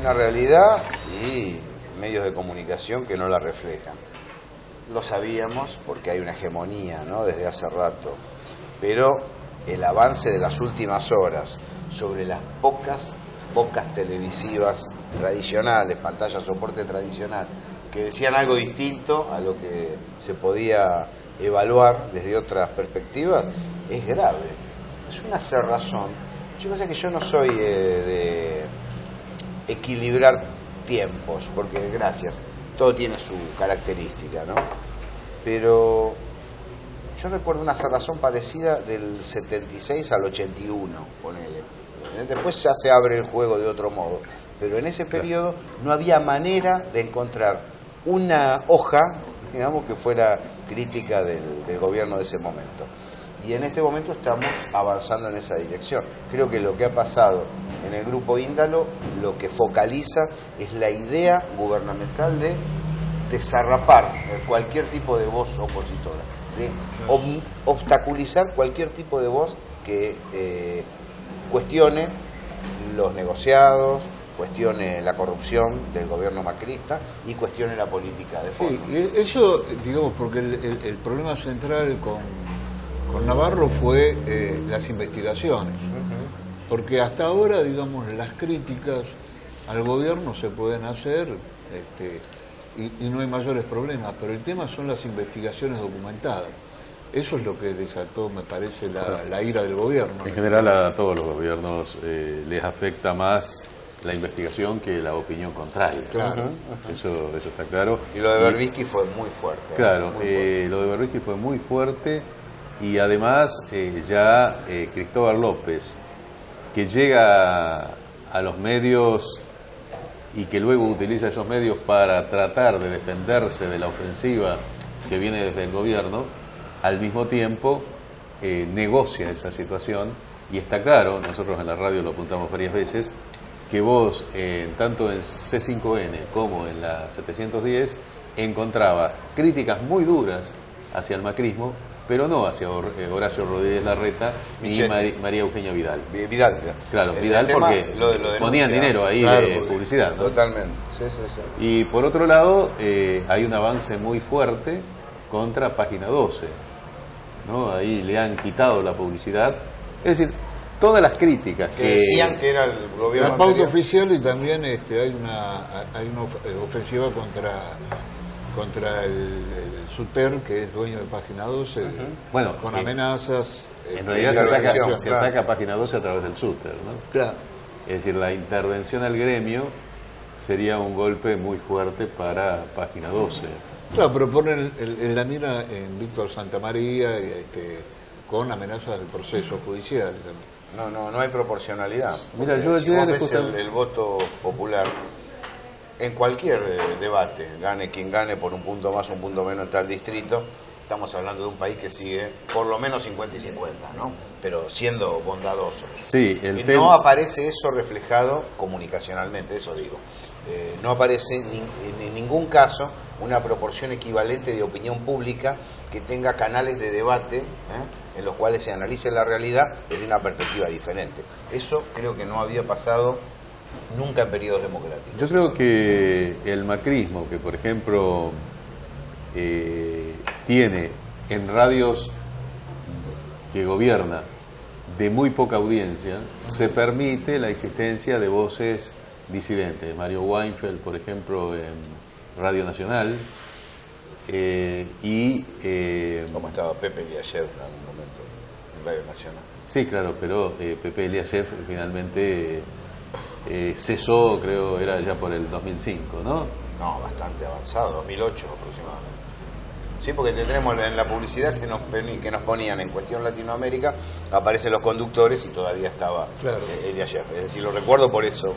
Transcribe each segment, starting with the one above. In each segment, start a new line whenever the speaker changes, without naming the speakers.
una realidad y medios de comunicación que no la reflejan. Lo sabíamos porque hay una hegemonía, ¿no?, desde hace rato, pero el avance de las últimas horas sobre las pocas televisivas tradicionales, pantalla soporte tradicional, que decían algo distinto a lo que se podía evaluar desde otras perspectivas, es grave. Es una cerrazón. Yo sé que yo no soy de equilibrar tiempos, porque gracias, todo tiene su característica, ¿no? Pero yo recuerdo una cerrazón parecida del 76 al 81, ponele. Después ya se abre el juego de otro modo, pero en ese periodo no había manera de encontrar una hoja, digamos, que fuera crítica del gobierno de ese momento. Y en este momento estamos avanzando en esa dirección. Creo que lo que ha pasado en el Grupo Índalo, lo que focaliza es la idea gubernamental de desarrapar cualquier tipo de voz opositora, de obstaculizar cualquier tipo de voz que cuestione los negociados, cuestione la corrupción del gobierno macrista y cuestione la política de fondo.
Sí, eso, digamos, porque el problema central con Navarro fue las investigaciones, porque hasta ahora, digamos, las críticas al gobierno se pueden hacer y no hay mayores problemas, pero el tema son las investigaciones documentadas. Eso es lo que desató, me parece, la ira del gobierno.
En general a todos los gobiernos les afecta más la investigación que la opinión contraria.
Claro.
Eso está claro.
Y lo de Berbisky fue muy fuerte.
Claro,
muy fuerte.
lo de Berbisky fue muy fuerte y además ya Cristóbal López, que llega a los medios y que luego utiliza esos medios para tratar de defenderse de la ofensiva que viene desde el gobierno, al mismo tiempo negocia esa situación. Y está claro, nosotros en la radio lo apuntamos varias veces, que vos tanto en C5N como en la 710 encontraba críticas muy duras hacia el macrismo, pero no hacia Horacio Rodríguez Larreta ni María Eugenia Vidal.
Vidal.
Claro, Vidal porque
lo de
ponían dinero ahí, claro, de publicidad, ¿no?
Totalmente. Sí.
Y por otro lado, hay un avance muy fuerte contra Página 12, ¿no? Ahí le han quitado la publicidad. Es decir, todas las críticas
que decían que era el gobierno
la pauta
anterior.
oficial, y también hay una ofensiva contra el Suter, que es dueño de Página 12,
bueno,
con amenazas.
En realidad se ataca a Página 12 a través del Suter, ¿no?
Claro.
Es decir, la intervención al gremio sería un golpe muy fuerte para Página 12.
Claro, pero ponen la mira en Víctor Santamaría con amenazas del proceso judicial también.
No hay proporcionalidad.
Mira, yo
si vos ves el voto popular en cualquier debate, gane quien gane por un punto más, un punto menos en tal distrito, estamos hablando de un país que sigue por lo menos 50 y 50, ¿no? Pero siendo bondadoso.
Sí,
no aparece eso reflejado comunicacionalmente, eso digo. No aparece en ningún caso una proporción equivalente de opinión pública que tenga canales de debate en los cuales se analice la realidad desde una perspectiva diferente. Eso creo que no había pasado nunca en periodos democráticos.
Yo creo que el macrismo, que por ejemplo tiene en radios que gobierna de muy poca audiencia, se permite la existencia de voces disidentes. Mario Weinfeld, por ejemplo, en Radio Nacional,
como estaba Pepe Eliashev en algún momento en Radio Nacional.
Sí, claro, pero Pepe Eliashev finalmente cesó, creo, era ya por el 2005, ¿no?
No, bastante avanzado, 2008 aproximadamente. Sí, porque tenemos en la publicidad que nos ponían en Cuestión Latinoamérica, aparecen los conductores y todavía estaba Eliashev. Es decir, lo recuerdo por eso.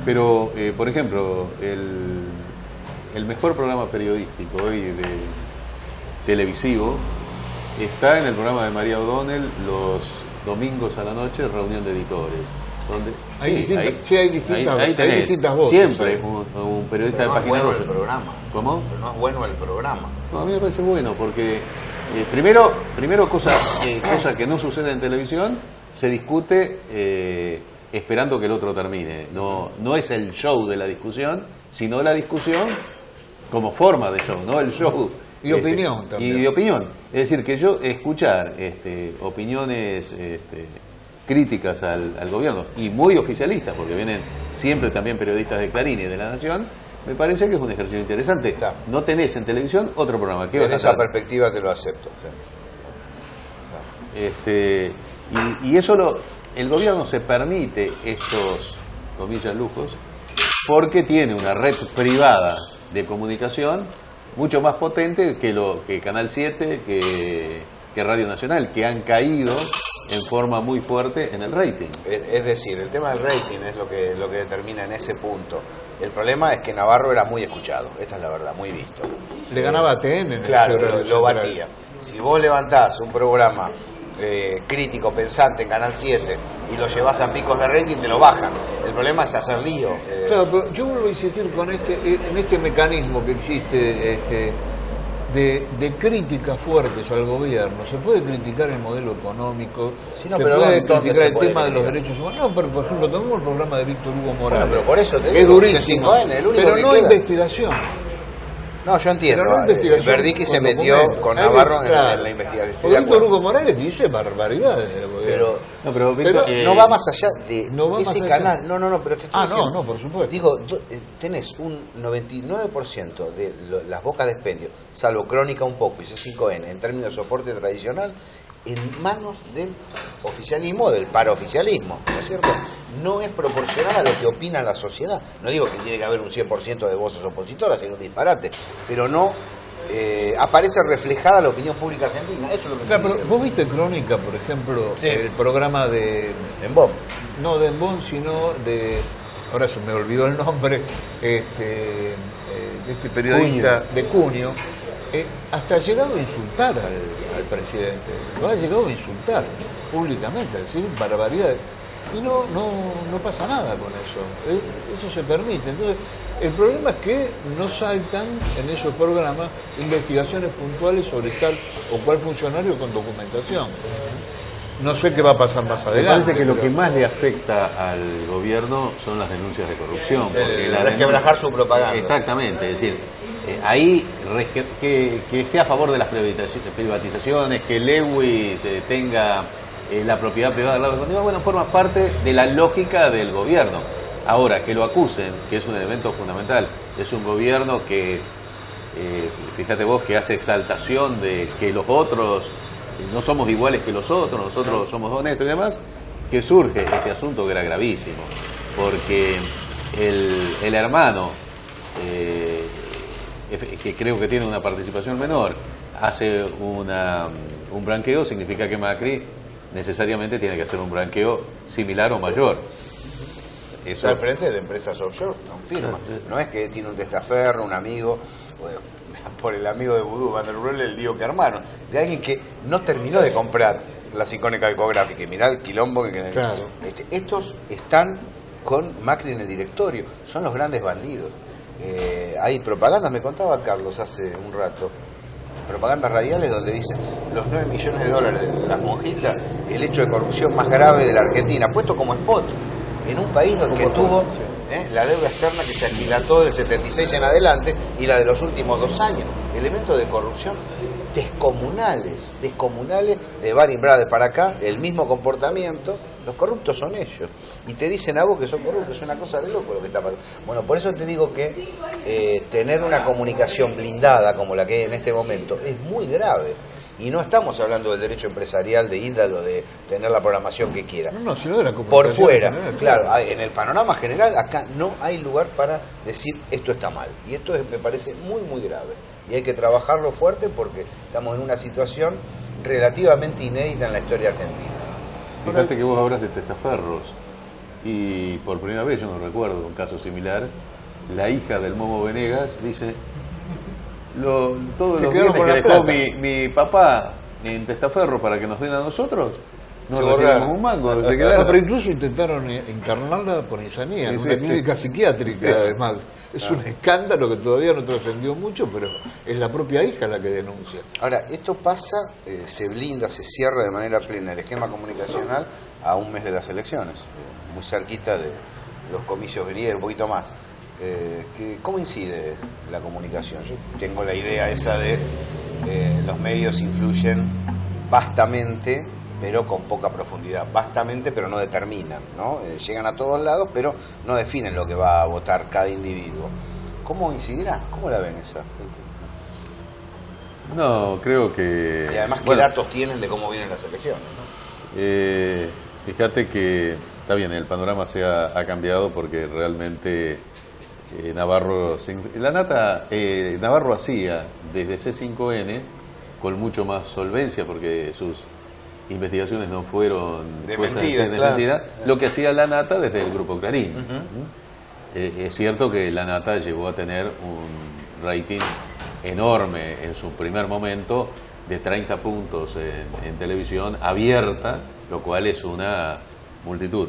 Pero, por ejemplo, el mejor programa periodístico hoy televisivo está en el programa de María O'Donnell los domingos a la noche, reunión de editores. Donde,
hay distintas voces.
Siempre un periodista de Página 12.
El programa.
¿Cómo?
Pero no es bueno el programa.
No, a mí me parece bueno porque primero cosa que no sucede en televisión, se discute esperando que el otro termine. No es el show de la discusión, sino la discusión como forma de show, no el show.
Y opinión también.
Y de opinión. Es decir, que yo escuchar opiniones críticas al gobierno, y muy oficialistas, porque vienen siempre también periodistas de Clarín y de La Nación, me parece que es un ejercicio interesante.
Está.
No tenés en televisión otro programa. ¿Qué vas
Desde
a
esa
hacer?
perspectiva te lo acepto.
Y eso el gobierno se permite estos, comillas, lujos, porque tiene una red privada de comunicación mucho más potente que Canal 7, que Radio Nacional, que han caído en forma muy fuerte en el rating.
Es decir, el tema del rating es lo que determina en ese punto. El problema es que Navarro era muy escuchado, esta es la verdad, muy visto.
Le ganaba a TN.
Claro, lo batía. Si vos levantás un programa crítico, pensante en Canal 7 y lo llevas a picos de rating, te lo bajan. El problema es hacer lío.
Claro, pero yo vuelvo a insistir en este mecanismo que existe de críticas fuertes al gobierno. Se puede criticar el modelo económico,
Sí, no,
se
pero
puede
¿dónde
criticar
se
el
puede
tema de los
criticar?
derechos humanos. No, pero por ejemplo, tomemos el programa de Víctor Hugo Morales.
Bueno, pero por eso te
es
digo,
durísimo,
C5N, el único
pero
que
no
queda.
investigación.
No, yo entiendo.
Pero no investigación
Verdicki se
con
metió
documentos.
con
Ahí,
Navarro en
claro.
la investigación. Estoy
Porque
de
Víctor
acuerdo.
Hugo Morales dice barbaridades del gobierno.
Pero
Víctor,
no va más allá de
no va
ese
más allá.
canal. No, pero te estoy diciendo.
no, por supuesto.
Digo, tenés un 99% de las bocas de expendio, salvo Crónica un poco y C5N, en términos de soporte tradicional, en manos del oficialismo, del paraoficialismo, ¿no es cierto? No es proporcional a lo que opina la sociedad. No digo que tiene que haber un 100% de voces opositoras, es un disparate, pero no aparece reflejada la opinión pública argentina. Eso es lo que
Claro,
estoy
pero
diciendo.
vos viste Crónica, por ejemplo,
Sí.
el programa de...
En Bob.
No de Embón, sino de... Ahora se me olvidó el nombre, de este periodista de Cunio, hasta ha llegado a insultar al presidente. Lo ha llegado a insultar públicamente, a decir barbaridades. Y no pasa nada con eso. Eso se permite. Entonces, el problema es que no saltan en esos programas investigaciones puntuales sobre tal o cual funcionario con documentación. No sé qué va a pasar más
Me
adelante.
parece que lo
pero-
que más le afecta al gobierno son las denuncias de corrupción. Porque
Resquebrajar su propaganda.
Exactamente, es decir, ahí que esté a favor de las privatizaciones, que Lewis tenga la propiedad privada del lado continua, bueno, forma parte de la lógica del gobierno. Ahora, que lo acusen, que es un elemento fundamental, es un gobierno que, fíjate vos, que hace exaltación de que los otros no somos iguales que los otros, nosotros somos honestos y demás, que surge este asunto que era gravísimo, porque el hermano, que creo que tiene una participación menor, hace un branqueo, significa que Macri necesariamente tiene que hacer un branqueo similar o mayor.
Está al frente de empresas offshore, confirma. No es que tiene un testaferro, un amigo, bueno, por el amigo de Vudú, Van der Rohe, el lío que hermano, de alguien que no terminó de comprar la Syncona Calcográfica. Y mirá el quilombo que...
Claro.
Estos están con Macri en el directorio, son los grandes bandidos. Hay propagandas, me contaba Carlos hace un rato, propagandas radiales donde dicen los 9 millones de dólares de las monjitas, el hecho de corrupción más grave de la Argentina, puesto como spot, en un país que tuvo la deuda externa que se aquilató del 76 en adelante y la de los últimos 2 años. Elementos de corrupción descomunales, de Barimbrade para acá, el mismo comportamiento. Los corruptos son ellos. Y te dicen a vos que son corruptos, es una cosa de loco lo que está pasando. Bueno, por eso te digo que tener una comunicación blindada como la que hay en este momento es muy grave. Y no estamos hablando del derecho empresarial de índalo de tener la programación que quiera.
No, sino de la
Por
comunicación
fuera,
en general,
claro, en el panorama general acá no hay lugar para decir esto está mal. Y esto me parece muy, muy grave. Y hay que trabajarlo fuerte porque estamos en una situación relativamente inédita en la historia argentina.
Fíjate que vos hablas de testaferros y por primera vez, yo no recuerdo un caso similar, la hija del Momo Venegas dice todos
Se
los
quedaron
bienes
con
que
la
dejó
plata.
mi papá en testaferro para que nos den a nosotros, no
Se
recibimos
borraron.
un mango, se
No,
quedaron.
pero incluso intentaron internarla por insanía, en
Sí,
una
sí.
clínica psiquiátrica, además. Es un escándalo que todavía no trascendió mucho, pero es la propia hija la que denuncia.
Ahora, esto pasa, se blinda, se cierra de manera plena el esquema comunicacional a un mes de las elecciones, muy cerquita de los comicios venideros, un poquito más. ¿Cómo incide la comunicación? Yo tengo la idea esa de los medios influyen vastamente, pero con poca profundidad. Vastamente, pero no determinan, ¿no? Llegan a todos lados, pero no definen lo que va a votar cada individuo. ¿Cómo incidirá? ¿Cómo la ven esa?
No, creo que...
Y además, ¿qué
bueno,
datos tienen de cómo vienen las elecciones, ¿no?
Fíjate que está bien, el panorama ha cambiado porque realmente Navarro hacía desde C5N con mucho más solvencia porque sus investigaciones no fueron
De
puestas
mentira,
en
claro.
mentira, lo que hacía la Nata desde el Grupo Clarín. Es cierto que la Nata llegó a tener un rating enorme en su primer momento de 30 puntos en televisión abierta, lo cual es una multitud.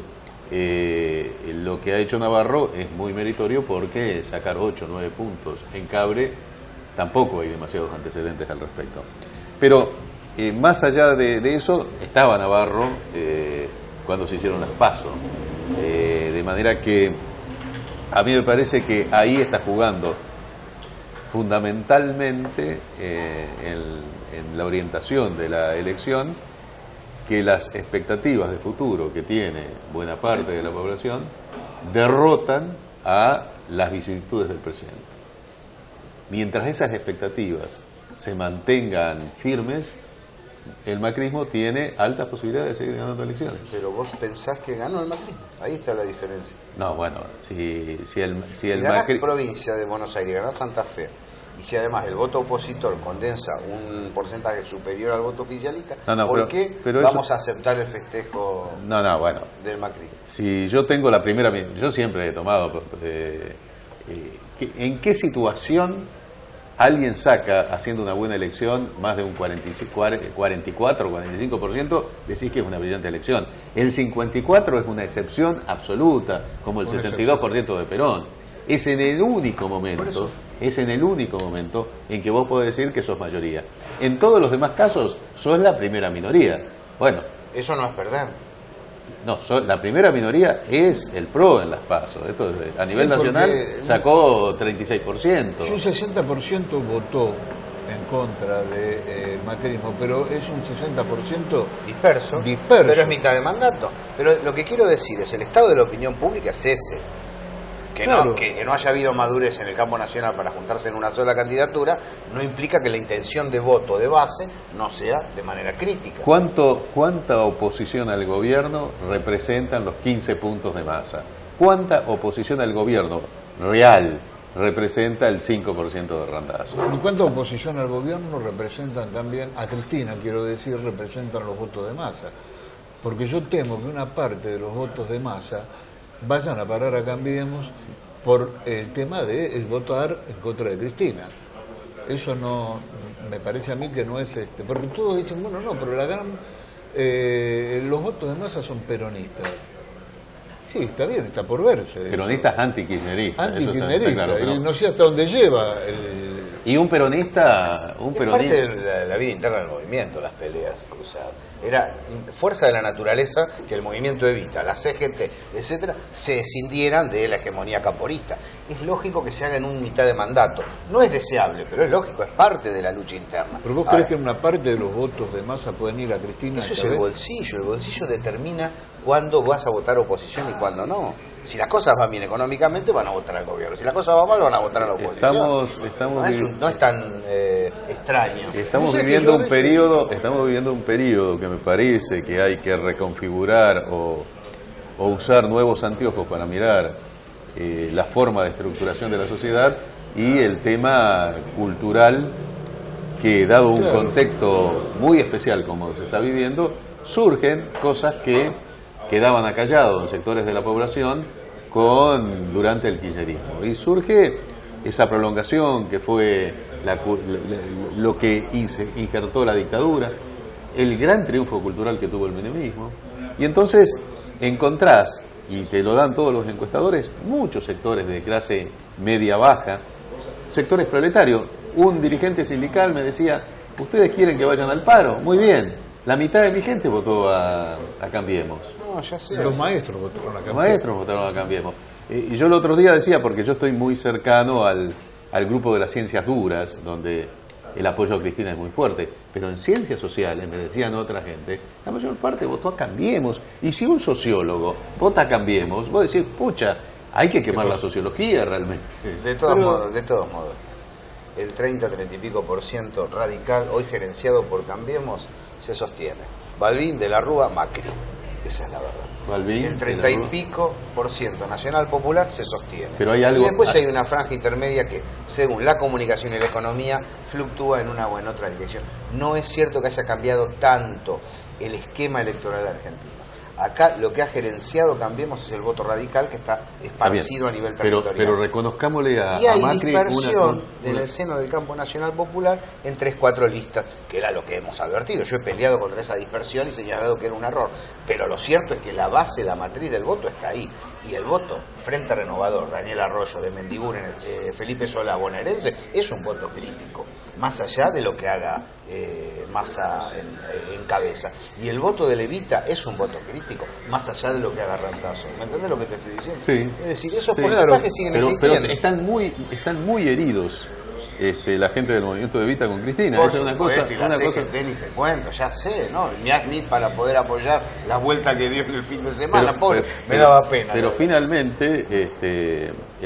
Lo que ha hecho Navarro es muy meritorio porque sacar 8 o 9 puntos en cable tampoco hay demasiados antecedentes al respecto. Pero más allá de eso, estaba Navarro cuando se hicieron las PASO. De manera que a mí me parece que ahí está jugando fundamentalmente en la orientación de la elección, que las expectativas de futuro que tiene buena parte de la población derrotan a las vicisitudes del presente. Mientras esas expectativas se mantengan firmes, el macrismo tiene altas posibilidades de seguir ganando elecciones.
Pero vos pensás que ganó el macrismo. Ahí está la diferencia.
No, bueno, si
Si
el
ganás
Macri...
provincia de Buenos Aires, ganás Santa Fe, y si además el voto opositor condensa un porcentaje superior al voto oficialista,
No,
¿por qué
pero
vamos
eso...
a aceptar el festejo
No, bueno,
del macrismo?
si yo tengo la primera... Yo siempre he tomado... ¿en qué situación alguien saca, haciendo una buena elección, más de un 44 o 45%, decís que es una brillante elección? El 54% es una excepción absoluta, como el 62% de Perón. Es en el único momento en que vos podés decir que sos mayoría. En todos los demás casos, sos la primera minoría. Bueno,
Eso no es perder.
no, la primera minoría es el PRO en las PASO. Esto a nivel nacional sacó 36%.
Sí, un 60% votó en contra del macrismo, pero es un 60%
Disperso,
disperso.
pero es mitad de mandato. Pero lo que quiero decir es, el estado de la opinión pública es ese. Que,
Claro.
que no haya habido madurez en el campo nacional para juntarse en una sola candidatura no implica que la intención de voto de base no sea de manera crítica.
¿Cuánta oposición al gobierno representan los 15 puntos de Massa? ¿Cuánta oposición al gobierno real representa el 5% de Randazzo?
¿Y cuánta oposición al gobierno representan también, a Cristina quiero decir, representan los votos de Massa? Porque yo temo que una parte de los votos de Massa vayan a parar a Cambiemos por el tema de el votar en contra de Cristina. Eso no, me parece a mí que no es porque todos dicen, bueno, no, pero los votos de Massa son peronistas. Sí, está bien, está por verse.
Peronistas anti-kirchneristas. eso está
Anti-kirchnerista,
claro, pero
y no sé hasta dónde lleva
y un peronista...
Es parte de la vida interna del movimiento, las peleas cruzadas. Era fuerza de la naturaleza que el movimiento evita, la CGT, etcétera, se escindieran de la hegemonía camporista. Es lógico que se haga en un mitad de mandato. No es deseable, pero es lógico, es parte de la lucha interna.
¿Pero vos crees que una parte de los votos de Massa pueden ir a Cristina?
Eso es
esta
el
vez?
bolsillo determina cuándo vas a votar oposición y cuándo no. Si las cosas van bien económicamente, van a votar al gobierno. Si las cosas van mal, van a votar a la oposición. No es tan extraño.
Estamos
O sea, que
viviendo
yo
un
a veces-
periodo, que me parece que hay que reconfigurar o usar nuevos anteojos para mirar la forma de estructuración de la sociedad y el tema cultural que, dado un
Claro.
contexto muy especial como se está viviendo, surgen cosas que quedaban acallados en sectores de la población durante el kirchnerismo. Y surge esa prolongación que fue lo que injertó la dictadura, el gran triunfo cultural que tuvo el menemismo. Y entonces encontrás, y te lo dan todos los encuestadores, muchos sectores de clase media-baja, sectores proletarios. Un dirigente sindical me decía, ¿ustedes quieren que vayan al paro? Muy bien, la mitad de mi gente votó a Cambiemos.
No, ya sé.
Los maestros votaron a
Los
Cambiemos.
maestros votaron a Cambiemos. Y yo el otro día decía, porque yo estoy muy cercano al grupo de las ciencias duras, donde el apoyo a Cristina es muy fuerte, pero en ciencias sociales, me decían otra gente, la mayor parte votó a Cambiemos. Y si un sociólogo vota a Cambiemos, vos decís, pucha, hay que quemar la sociología realmente.
De todos modos, el 30 y pico por ciento radical, hoy gerenciado por Cambiemos, se sostiene. Balbín, De la Rúa, Macri. Esa es la verdad.
Balbín,
el 30 y pico por ciento Nacional Popular se sostiene.
Pero hay algo...
Y después hay una franja intermedia que, según la comunicación y la economía, fluctúa en una o en otra dirección. No es cierto que haya cambiado tanto el esquema electoral argentino. Acá lo que ha gerenciado Cambiemos es el voto radical que está esparcido a nivel territorial.
Pero reconozcámosle a
y hay
Macri
dispersión en el seno del campo nacional popular en 3-4 listas, que era lo que hemos advertido. Yo he peleado contra esa dispersión y señalado que era un error. Pero lo cierto es que la base, la matriz del voto está ahí. Y el voto Frente Renovador, Daniel Arroyo, de Mendiguren, Felipe Solá, bonaerense, es un voto crítico, más allá de lo que haga Massa en cabeza. Y el voto de Levita es un voto crítico, más allá de lo que haga Randazzo. ¿Me entendés lo que te estoy diciendo?
Sí.
Es decir, esos
Sí,
porcentajes siguen
pero
existiendo.
están muy heridos la gente del movimiento de Evita con Cristina.
Por
Esa es una
supuesto,
cosa,
y la CGT ni te cuento, ya sé, ¿no? Ni ACNIT para poder apoyar la vuelta que dio en el fin de semana, pobre, me daba pena.
Pero
¿no?
finalmente,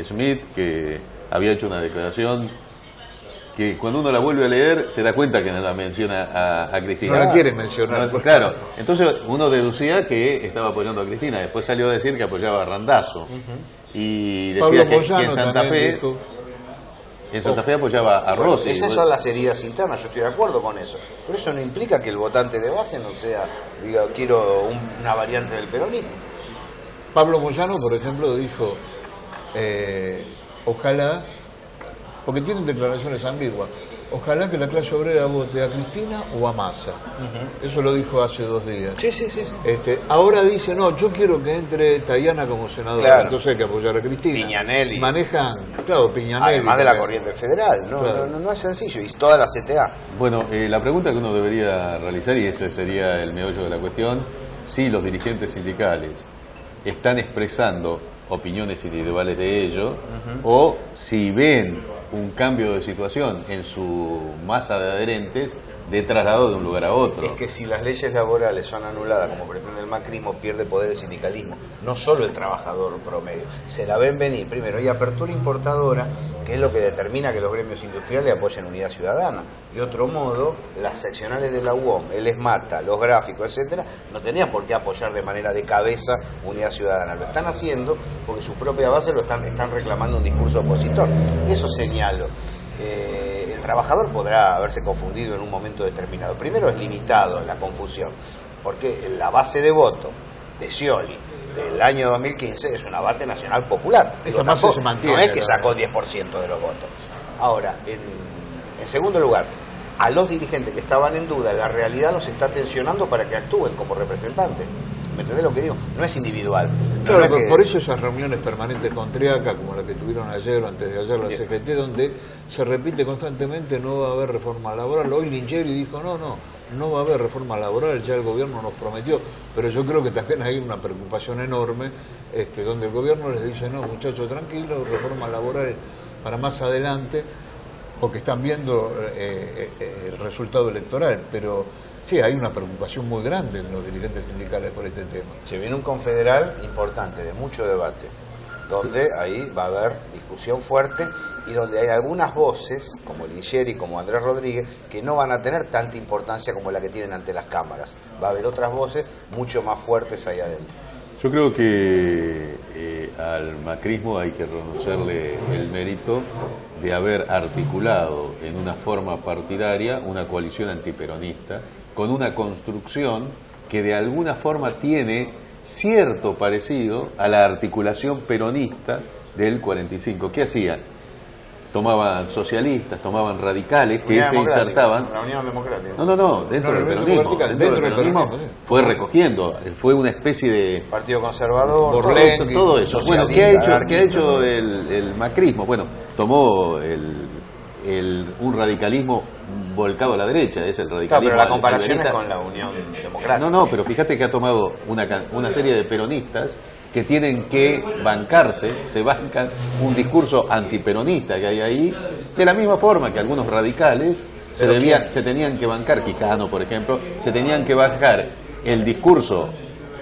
Smith, que había hecho una declaración que cuando uno la vuelve a leer se da cuenta que no la menciona a Cristina.
No la quiere mencionar.
Claro, entonces uno deducía que estaba apoyando a Cristina, después salió a decir que apoyaba a Randazzo. Y decía que en Santa Fe...
dijo...
En Santa Fe apoyaba a Rossi.
Esas son las heridas internas, yo estoy de acuerdo con eso. Pero eso no implica que el votante de base no sea, diga, quiero una variante del peronismo.
Pablo Moyano, por ejemplo, dijo, ojalá, porque tienen declaraciones ambiguas, ojalá que la clase obrera vote a Cristina o a Massa. Eso lo dijo hace 2 días.
Sí.
Ahora dice, no, yo quiero que entre Tayana como senadora,
Claro.
entonces hay que apoyar a Cristina.
Piñanelli.
Manejan, claro, Piñanelli.
Además de la
también.
corriente federal,
Claro.
no es sencillo, y toda la CTA.
Bueno, la pregunta que uno debería realizar, y ese sería el meollo de la cuestión, si los dirigentes sindicales están expresando opiniones individuales de ellos, o si ven un cambio de situación en su masa de adherentes de traslado de un lugar a otro.
Es que si las leyes laborales son anuladas, como pretende el macrismo, pierde poder el sindicalismo, no solo el trabajador promedio. Se la ven venir. Primero, hay apertura importadora, que es lo que determina que los gremios industriales apoyen Unidad Ciudadana. De otro modo, las seccionales de la UOM, el ESMATA, los gráficos, etcétera, no tenían por qué apoyar de manera de cabeza Unidad Ciudadana. Lo están haciendo porque su propia base lo están reclamando un discurso opositor. Eso señalo. El trabajador podrá haberse confundido en un momento determinado. Primero, es limitado la confusión, porque la base de voto de Scioli del año 2015 es una base nacional popular.
Esa base se mantiene,
no es que
¿no?
sacó 10% de los votos. Ahora, en segundo lugar, a los dirigentes que estaban en duda, la realidad los está tensionando para que actúen como representantes. ¿Me entendés lo que digo? No es individual.
Claro,
No es que...
por eso esas reuniones permanentes con Triaca, como la que tuvieron ayer o antes de ayer la CGT, donde se repite constantemente no va a haber reforma laboral. Hoy Lingeri dijo no va a haber reforma laboral, ya el gobierno nos prometió, pero yo creo que también hay una preocupación enorme, donde el gobierno les dice no, muchachos, tranquilos, reforma laboral para más adelante, porque están viendo el resultado electoral, pero sí, hay una preocupación muy grande en los dirigentes sindicales por este tema.
Se viene un confederal importante, de mucho debate, donde ahí va a haber discusión fuerte y donde hay algunas voces, como Lingeri, como Andrés Rodríguez, que no van a tener tanta importancia como la que tienen ante las cámaras. Va a haber otras voces mucho más fuertes ahí adentro.
Yo creo que al macrismo hay que reconocerle el mérito de haber articulado en una forma partidaria una coalición antiperonista con una construcción que de alguna forma tiene cierto parecido a la articulación peronista del 45. ¿Qué hacían? tomaban socialistas, tomaban radicales que
Unidad
se
Democrática,
insertaban.
La Unión Democrática.
No, dentro del peronismo. Dentro del peronismo fue recogiendo, fue una especie de...
Partido Conservador,
Borlengui,
todo eso. Bueno,
socialista,
¿qué ha hecho el macrismo? Bueno, tomó un radicalismo volcado a la derecha, es el
Claro,
radicalismo.
pero la comparación es
alberista.
con la Unión Democrática.
No, pero fíjate que ha tomado una serie de peronistas que tienen que bancarse, se bancan un discurso antiperonista que hay ahí, de la misma forma que algunos radicales se tenían que bancar, Quijano por ejemplo, se tenían que bancar el discurso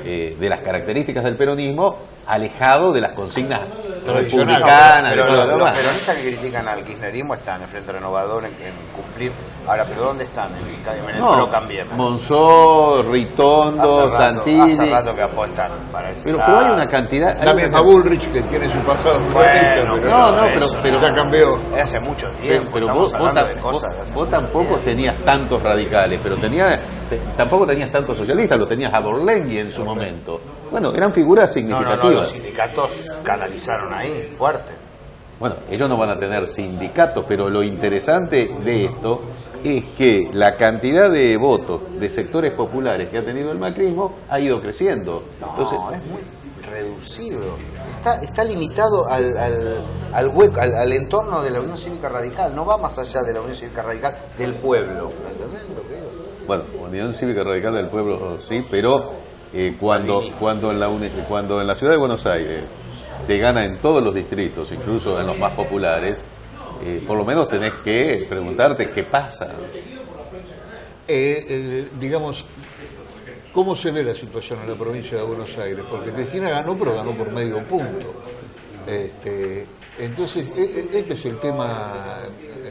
de las características del peronismo alejado de las consignas republicanas,
Pero
de todo lo
los
demás.
peronistas que critican al kirchnerismo están en el Frente Renovador en cumplir. Ahora, ¿pero dónde están? En el Pro Cambiemos.
Monzó, Ritondo, Santini.
Hace rato que apuestan para ese
Pero
lado.
hay una cantidad.
La misma Bullrich, que tiene su pasado
Bueno,
pero
ya cambió.
Hace mucho tiempo.
Pero
estamos
vos
hablando de cosas de hace
vos
mucho
tampoco
tiempo.
tenías tantos radicales, pero tampoco tenías tantos socialistas, lo tenías a Borlengui en su momento. Bueno, eran figuras significativas.
Los sindicatos canalizaron ahí, fuerte.
Bueno, ellos no van a tener sindicatos, pero lo interesante de esto es que la cantidad de votos de sectores populares que ha tenido el macrismo ha ido creciendo.
No,
Entonces,
es muy reducido. Está limitado al hueco, al entorno de la Unión Cívica Radical. No va más allá de la Unión Cívica Radical del pueblo. ¿Entendés lo que digo?
bueno, Unión Cívica Radical del Pueblo sí, pero cuando en la ciudad de Buenos Aires te gana en todos los distritos, incluso en los más populares, por lo menos tenés que preguntarte qué pasa.
Digamos, ¿cómo se ve la situación en la provincia de Buenos Aires? Porque Cristina ganó, pero ganó por medio punto. Entonces, este es el tema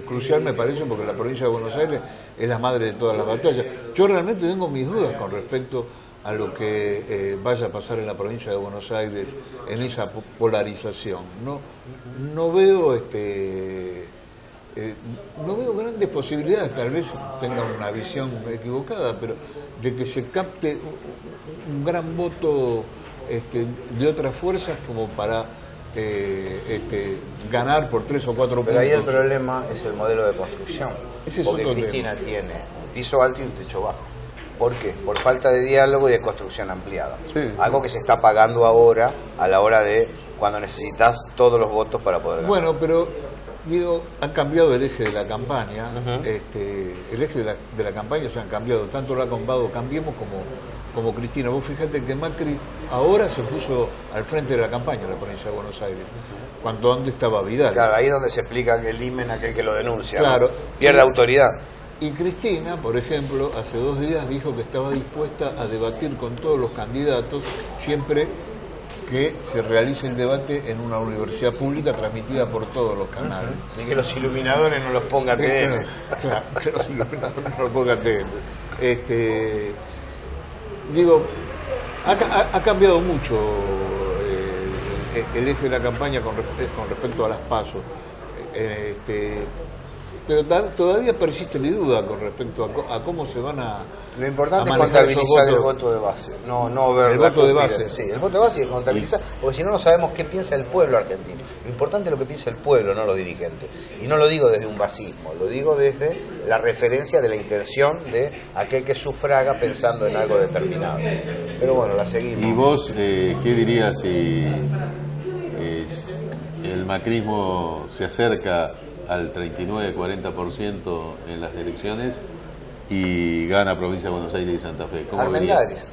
crucial, me parece, porque la provincia de Buenos Aires es la madre de todas las batallas. Yo realmente tengo mis dudas con respecto a lo que vaya a pasar en la provincia de Buenos Aires en esa polarización. No veo no veo grandes posibilidades, tal vez tengan una visión equivocada, pero de que se capte un gran voto de otras fuerzas como para ganar por 3 o 4 puntos.
Pero ahí el problema es el modelo de construcción.
Ese es
porque
otro
Cristina tiene un piso alto y un techo bajo. ¿Por qué? Por falta de diálogo y de construcción ampliada.
Sí.
Algo que se está pagando ahora a la hora de cuando necesitas todos los votos para poder ganar.
Bueno, pero digo, han cambiado el eje de la campaña.
Ujú.
El eje de la campaña se han cambiado, tanto lo ha combado Cambiemos como Cristina. Vos fíjate que Macri ahora se puso al frente de la campaña en la provincia de Buenos Aires, cuando antes estaba Vidal.
Claro, ahí es donde se explica que el IMEN, aquel que lo denuncia,
Claro.
¿no? Pierde autoridad.
Y Cristina, por ejemplo, hace 2 días dijo que estaba dispuesta a debatir con todos los candidatos siempre que se realice el debate en una universidad pública transmitida por todos los canales.
Y que los iluminadores no los ponga TN.
Claro, que los iluminadores no lo pongan TN. Digo, ha cambiado mucho el eje de la campaña con respecto a las PASO. Pero todavía persiste mi duda con respecto a cómo se van a...
Lo importante
a
es
manejar
contabilizar
esos
el
votos.
voto de base, no ver
El
la
voto de
cúspide.
base.
Sí, el voto de base y el contabilizar, porque si no, no sabemos qué piensa el pueblo argentino. Lo importante es lo que piensa el pueblo, no los dirigentes. Y no lo digo desde un basismo, lo digo desde la referencia de la intención de aquel que sufraga pensando en algo determinado. Pero bueno, la seguimos.
¿Y vos qué dirías si el macrismo se acerca al 39-40% en las elecciones y gana provincia de Buenos Aires y Santa Fe? ¿Cómo verías?
Armendáriz.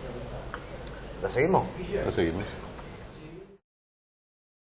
¿La seguimos?
Lo seguimos.